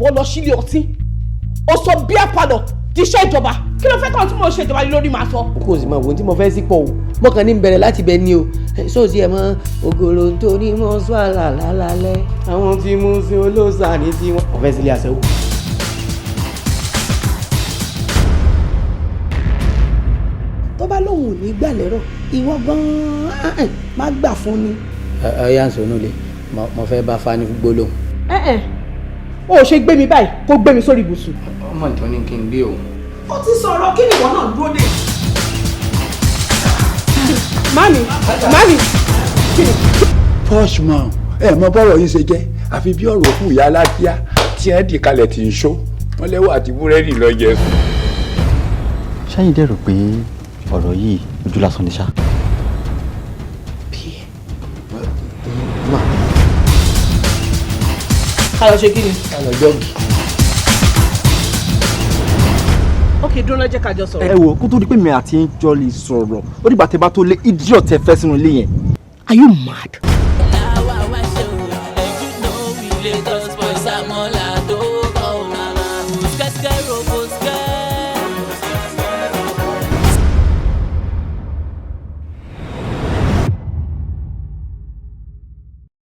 ìwọ lọ sílé ọtí ó sọ bí àpàlọ ti ṣe ìjọba kí ló fẹ́ kàn tí mo ṣe ìjọba lórí màá sọ. kò sì mọ ohun tí mo fẹ́ sí pọ̀ o mo kàn ní bẹ̀rẹ̀ láti bẹ̀ ni o sóòsì ẹ̀ mọ́ ògòrò tó ní mọ́ sọ àlàlálẹ́ àwọn tí mo ṣe olóòṣà ní tí wọ́n ọ̀fẹ́ sílé aṣẹ́wó. tó bá lóun ò ní gbà lérò ìwọ gan-an má gbà fún ni. ọyá sọnù lè mo fẹ́ bá fani gbólóhùn. o ò ṣe gbé mi báyìí kó gbé mi sórí ibùsùn. ọmọ ìtọ́ ní kí n gbé òun. ó ti sọ̀rọ̀ kí ni ìwọ náà dúró dé. mami kí ni. Freshman mọ bọ́rọ̀ yìí ṣe jẹ́ àfi bí ọ̀rọ̀ òkú ìyá alákíá tí ẹ̀ dì kalẹ̀ tí ń ṣó wọ́n lẹ́wọ́ àti búrẹ́dì lọ jẹ sùn. ṣáyìn dẹ̀rọ pé ọ̀rọ̀ yìí ojú lásán ni ṣá. ká lọ ṣe kí ni. ká lọ jọ́ọ̀gì. ok dúró jẹ́ ká jọ sọ̀rọ̀. ẹ wo kó tó di pé mi àti ń jọ lè sọ̀rọ̀ ó dìgbà tẹ́ bá tó lé idiot tẹ́ fẹ́ sínú ilé yẹn. Are you mad?